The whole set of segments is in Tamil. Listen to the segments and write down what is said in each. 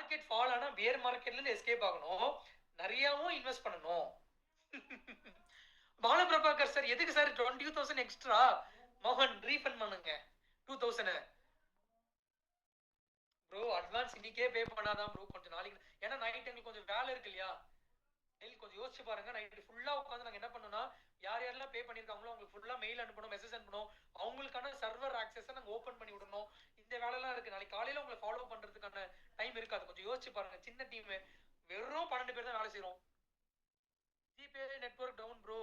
மார்க்கெட் ஃபால் ஆனா பியர் மார்க்கெட்ல இருந்து எஸ்கேப் ஆகணும், நிறையவும் இன்வெஸ்ட் பண்ணணும். பாலபிரபாகர் சார் எதுக்கு சார் 20,000 எக்ஸ்ட்ரா? மோகன் ரீஃபண்ட் பண்ணுங்க 2,000 ப்ரோ. அட்வான்ஸ் இன்னைக்கே பே பண்ணாதான் ப்ரோ கொஞ்சம் நாளைக்கு, ஏன்னா நைட் எங்களுக்கு கொஞ்சம் வேலை இருக்கு இல்லையா. கொஞ்சம் யோசிச்சு பாருங்க. நைட் ஃபுல்லா உட்காந்து நாங்க என்ன பண்ணோம்னா, யார் யாரெல்லாம் பே பண்ணிருக்காங்களோ அவங்களுக்கு ஃபுல்லா மெயில் அனுப்பணும், மெசேஜ் அனுப்பணும், அவங்களுக்கான சர்வர் ஆக்சஸை நாங்க ஓபன் பண்ணி விடணும். இந்த வேலைலாம் இருக்கு. நாளைக்கு காலையில உங்களை ஃபாலோ பண்றதுக்கான டைம் இருக்காது. கொஞ்சம் யோசிச்சு பாருங்க. சின்ன டீம், வெறும் 12 பேர் தான் வேலை செய்யறோம். GPay network down bro.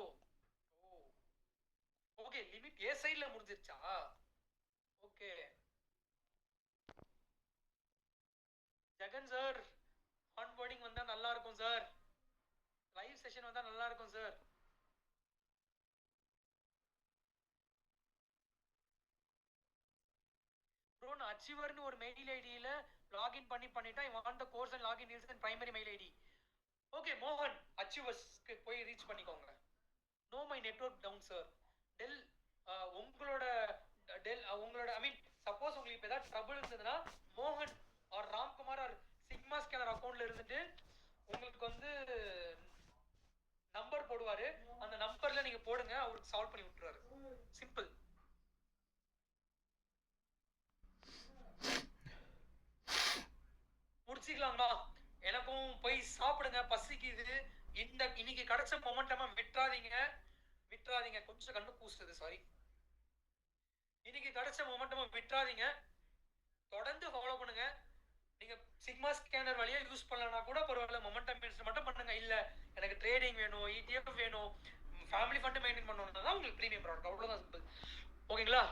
Okay, limit ஏ சைடுல முடிஞ்சிருச்சா? ஓகே ஜெகன் சார், ஆன்போர்டிங் வந்தா நல்லா இருக்கும் சார், லைவ் செஷன் வந்தா நல்லா இருக்கும் சார். ப்ரோ நான் அச்சீவர்னு ஒரு மெயில் ஐடியில லாகின் பண்ணிட்டா I want the course and login details and primary mail ID. Okay மோகன், அச்சீவர்ஸ்க்கு போய் ரீச் பண்ணிக்கோங்க. No my network down sir. Tell உங்களோட ஐ மீன் சப்போஸ் உங்களுக்கு இப்போ ஏதாவது ட்ரபிள் இருந்ததுன்னா மோகன் or Ramkumar or sigma scanner அக்கௌண்ட்ல இருந்துட்டு உங்களுக்கு வந்து நம்பர் போடுவாரு. அந்த நம்பர்ல நீங்க போடுங்க, அவருக்கு சால்வ் பண்ணி விட்டுருவாரு. சிம்பிள். முடிச்சுக்கலாங்களா? எனக்கும் போய் சாப்பிடுங்க, பசிக்குது. இன்னைக்கு கிடைச்ச மொமெண்டமா விட்டுறாதீங்க. கொஞ்சம் கண்ணு கூசுது, சாரி. இன்னைக்கு கிடைச்ச மொமெண்டமா விட்டுறாதீங்க, தொடர்ந்து ஃபாலோ பண்ணுங்க. நீங்க சிக்மா ஸ்கேனர் வழியா யூஸ் பண்ணலனா கூட பரவாயில்ல, மொமெண்டம் இன்வெஸ்ட் மட்டும் பண்ணுங்க. இல்ல எனக்கு ட்ரேடிங் வேணும், ETF வேணும், ஃபேமிலி ஃபண்ட் மெயின்டைன் பண்ணணும்னா தான் உங்களுக்கு பிரீமியம் ப்ராடக்ட். அவ்வளவுதான் சிம்பிள். ஓகேங்களா?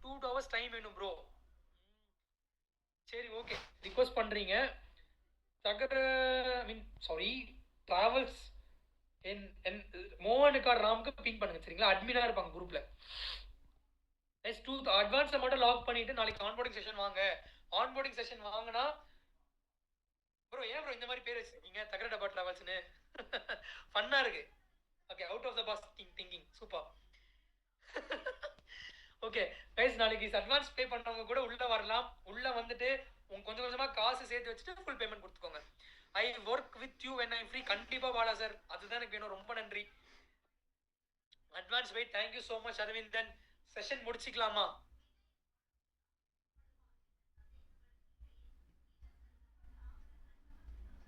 2 hours டைம் வேணும் ப்ரோ. சரி ஓகே, ரிக்வெஸ்ட் பண்றீங்க. டிராவல்ஸ் மோகனுக்கு ராம்க்கு பிங் பண்ணுங்க சரிங்களா? அட்மினா இருப்பாங்க குரூப்ல. அட்வான்ஸை மட்டும் லாக் பண்ணிட்டு நாளைக்கு ஆன்போர்டிங் செஷன் வாங்க. ஆன்போர்டிங் செஷன் வாங்கினா ப்ரோ, ஏன் ப்ரோ இந்த மாதிரி பேர் வச்சிருக்கீங்க தகர டப்பா டிராவல்ஸ்னு? ஃபன்னா இருக்கு. Okay, out of the box thinking, super. Okay guys, நாளைக்கு அட்வான்ஸ் பே பண்றவங்க கூட உள்ள வரலாம். உள்ள வந்துட்டு கொஞ்சம் கொஞ்சமா காசு சேர்த்து வச்சுட்டு ஃபுல் பேமெண்ட் கொடுத்துக்கோங்க. I work with you when I'm free. கண்டிப்பா பாலா சார், அதுதான் எனக்கு வேணும். ரொம்ப நன்றி. Advance wait. Thank you so much Aravindan. Session முடிச்சுக்கலாமா?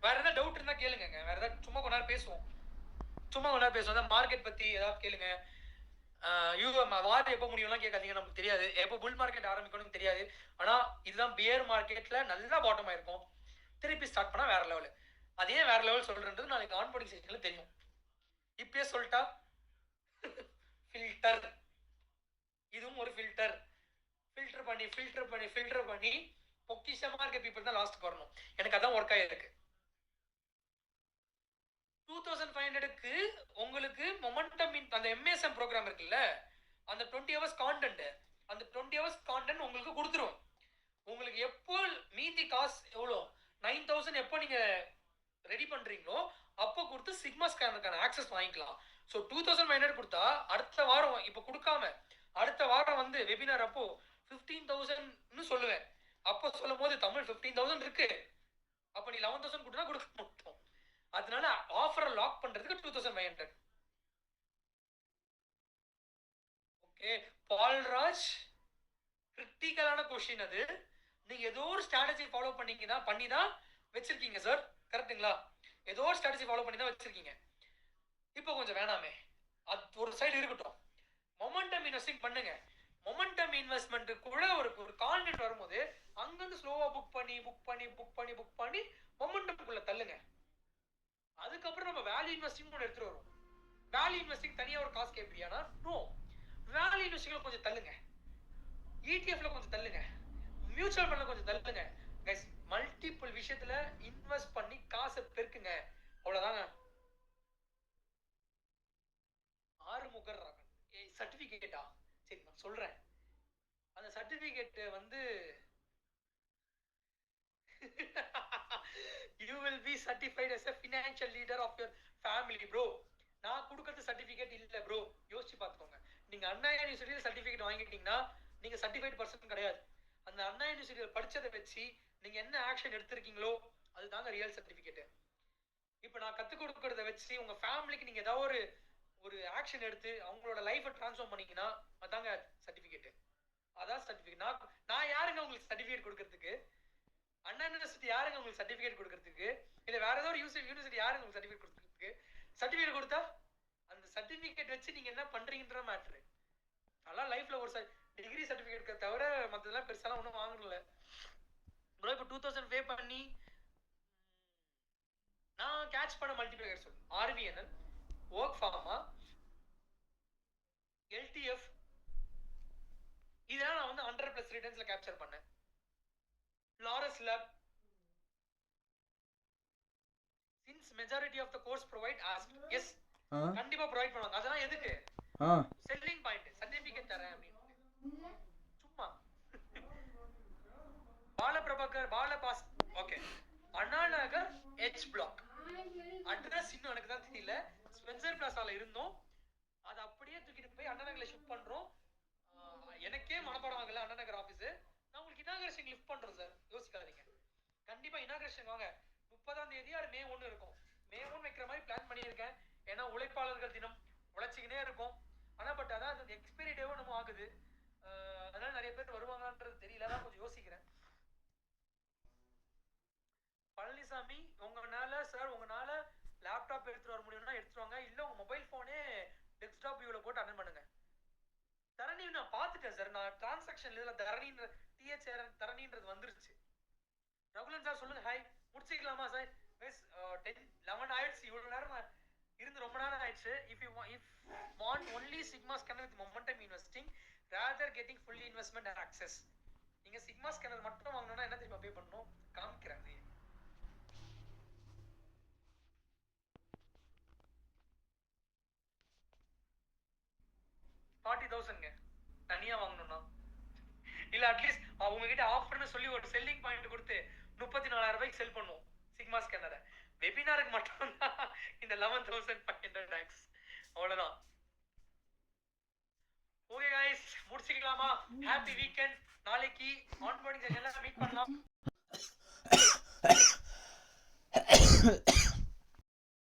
வேற ஏதாவது டவுட் இருந்தா கேளுங்க. வேற ஏதாவது சும்மா கொஞ்ச நேரம் பேசுவோம். மார்க்கெட் பத்தி ஏதாவது கேளுங்க. வார் எப்போ முடியும்லாம் கேட்காதீங்க, நமக்கு தெரியாது. எப்போ புல் மார்க்கெட் ஆரம்பிக்கணும்னு தெரியாது. ஆனா இதுதான் பியர் மார்க்கெட்ல நல்லா பாட்டம் ஆயிருக்கும். திருப்பி ஸ்டார்ட் பண்ணா வேற லெவல். அதே வேற லெவல் சொல்றது நாளைக்கு ஆன்போர்டிங் செஷன்ல தெரியும். இப்பயே சொல்லிட்டா ஃபில்டர், இதுவும் ஒரு ஃபில்டர். ஃபில்டர் பண்ணி பொக்கிஷமா இருக்க பீப்புள் தான் லாஸ்ட் வரணும். எனக்கு அதான் ஒர்க் ஆயிருக்கு. 2500க்கு உங்களுக்கு மொமெண்டம் அந்த MSM ப்ரோக்ராம் இருக்குல்ல, அந்த 20 hours கான்டென்ட், அந்த 20 hours கான்டென்ட் உங்களுக்கு கொடுத்துரும். உங்களுக்கு எப்போ மீதி காசு எவ்வளோ 9000 எப்போ நீங்க ரெடி பண்றீங்களோ அப்போ கொடுத்து சிக்மா ஸ்கேனருக்கான ஆக்சஸ் வாங்கிக்கலாம். ஸோ 2500 கொடுத்தா அடுத்த வாரம், இப்போ கொடுக்காம அடுத்த வாரம் வந்து வெபினார் அப்போ 15,000ன்னு சொல்லுவேன். அப்போ சொல்லும் போது தமிழ் 15,000 இருக்கு, அப்போ நீ 11,000 கொடுத்தா கொடுக்க மாட்டோம். அதனால ஆஃபரை லாக் பண்றதுக்கு 2500. ஓகே பால்ராஜ், கிரிட்டிக்கலான கொஸ்டின் அது. நீங்க ஏதோ ஒரு ஸ்ட்ராட்டஜி ஃபாலோ பண்ணி தான் வச்சிருக்கீங்க சார், கரெக்ட்டுங்களா? ஏதோ ஒரு ஸ்ட்ராட்டஜி ஃபாலோ பண்ணி தான் வச்சிருக்கீங்க. இப்போ கொஞ்சம் வேணாமே, அது ஒரு சைடு இருக்கட்டும். மொமெண்டம் இன்வெஸ்டிங் பண்ணுங்க. மொமெண்டம் இன்வெஸ்ட்மெண்ட்டுக்குள்ள ஒரு கான்டென்ட் வரும்போது அங்கிருந்து ஸ்லோவா புக் பண்ணி மொமெண்டம்குள்ள தள்ளுங்க. அதுக்கப்புறம் நம்ம வேல்யூ இன்வெஸ்டிங் ஒன்று எடுத்துட்டு வரும். வேல்யூ இன்வெஸ்டிங் தனியா ஒரு காசு கேட்பியானா? நோ. வேல்யூ இன்வெஸ்டிங்ல கொஞ்சம் தள்ளுங்க, ETFல கொஞ்சம் தள்ளுங்க, மியூச்சுவல் ஃபண்ட்ல கொஞ்சம் தள்ளுங்க. கைஸ், மல்டிபிள் விஷயத்துல இன்வெஸ்ட் பண்ணி காசை பெருக்குங்க. அவ்வளவுதாங்க. ஆறுமுகர் சர்டிபிகேட்டா? சரி நான் சொல்றேன். அந்த சர்டிபிகேட் வந்து you will be certified as a financial leader of your family bro. நான் கொடுக்கிறது சர்டிபிகேட் இல்ல ப்ரோ, யோசிச்சு பார்த்துக்கோங்க. நீங்க அண்ணா யூனிவர்சிட்டியில சர்டிபிகேட் வாங்கிட்டீங்கன்னா நீங்க சர்டிஃபைட் பர்சன் கிடையாது. அந்த அண்ணா யூனிவர்சிட்டியில படிச்சதை வச்சு நீங்க என்ன ஆக்ஷன் எடுத்திருக்கீங்களோ அதுதாங்க ரியல் சர்டிபிகேட். இப்போ நான் கத்துக் கொடுக்கறத வச்சு உங்க ஃபேமிலிக்கு நீங்க ஏதாவது ஒரு ஆக்ஷன் எடுத்து அவங்களோட லைஃபை டிரான்ஸ்ஃபார்ம் பண்ணீங்கன்னா அதாங்க சர்டிபிகேட். அதான் சர்டிபிகேட். நான் யாருங்க உங்களுக்கு சர்டிபிகேட் கொடுக்கறதுக்கு? அண்ணா யூனிவர்சிட்டி யாருங்க உங்களுக்கு சர்டிபிகேட் கொடுக்கறதுக்கு? இல்ல வேற ஏதோ ஒரு யூனிவர்சிட்டி யாருங்க உங்களுக்கு சர்டிபிகேட் கொடுக்கறதுக்கு? சர்டிபிகேட் கொடுத்தா அந்த சர்டிபிகேட் வச்சு நீங்க என்ன பண்றீங்கன்ற மேட்ரு. அதெல்லாம் லைஃப்ல ஒரு டிகிரி சர்டிபிகேட் தவிர மற்றதெல்லாம் பெருசாலாம் ஒன்றும் வாங்கல. ப்ரோ இப்போ 2000 பே பண்ணி நான் கேட்ச் பண்ண மல்டிபிளேயர் சொல்லு ஆர்விஎன்எல், ஒர்க் ஃபார்மா, எல்டிஎஃப் இதெல்லாம் நான் வந்து 100+ ரிட்டர்ன்ஸ்ல கேப்சர் பண்ணேன். Laurus Lab since majority of the course provide ask yes கண்டிப்பா ப்ரொவைட் பண்ணுவாங்க. அதெல்லாம் எதுக்கு? செல்லிங் பாயிண்ட் சர்டிபிகேட் தரேன் அப்படின்னு சும்மா. பாலபிரபாகர் பாலபாஸ் okay Anna Nagar H block address இன்னும் எனக்கு தான் தெரியல. ஸ்பென்சர் பிளாசால இருந்தோம், அதை அப்படியே தூக்கிட்டு போய் அண்ணா நகர்ல ஷிஃப்ட் பண்றோம். எனக்கே மனப்பாடம் ஆகல அண்ணா நகர் ஆபீஸ். நான் உங்களுக்கு இனாகிரேஷன் லிஃப்ட் பண்றோம் சார், யோசிக்காதீங்க. கண்டிப்பா இனாகிரேஷன் வாங்க. 30ஆம் தேதி அது மே 1 இருக்கும். மே 1 வைக்கிற மாதிரி பிளான் பண்ணியிருக்கேன். ஏன்னா உழைப்பாளர்கள் தினம் உழைச்சிக்கினே இருக்கும். ஆனா பட் அதான் அது எக்ஸ்பைரி டேவும் நம்ம ஆகுது. அதனால நிறைய பேர் வருவாங்கன்றது தெரியல, தான் கொஞ்சம் யோசிக்கிறேன். பழனிசாமி உங்களால சார் உங்களால லேப்டாப் எடுத்துட்டு வர முடியும்னா எடுத்துட்டு வாங்க, இல்ல உங்க மொபைல் போனே டெஸ்க்டாப் வியூல போட்டு அட்டெண்ட் பண்ணுங்க. தரணி நான் பார்த்துட்டேன் சார், நான் டிரான்சாக்ஷன் இதுல தரணின்ற டிஹெச்ஆர் தரணின்றது வந்துருச்சு. ரகுலன் சார் சொல்லுங்க. ஹாய், முடிச்சிக்கலாமா சார்? மிஸ் 10-11 ஆயிடுச்சு. இவ்வளவு நேரம் நான் இருந்து ரொம்ப நேரம் ஆயிடுச்சு. If want only sigma scanner with momentum investing rather getting fully investment access. நீங்க sigma scanner மட்டும் வாங்கணும்னா என்ன தெரியுமா பே பண்ணணும்? காமிக்கிறேன். 40,000 தனியா வாங்கணும்னா, இல்ல அட்லீஸ்ட் அவங்க கிட்ட ஆஃபர்னு சொல்லி ஒரு செல்லிங் பாயிண்ட் கொடுத்து 34,000 ரூபாய்க்கு செல் பண்ணுவோம் சிக்மா ஸ்கேனரை. வெபினாருக்கு மட்டும் தான் இந்த 11,500 அவ்வளவுதான். ஓகே गाइस, முடிச்சிக்கலாமா? Happy weekend. நாளைக்கு ஆன்போர்டிங் செஷன்ல மீட் பண்ணலாம்.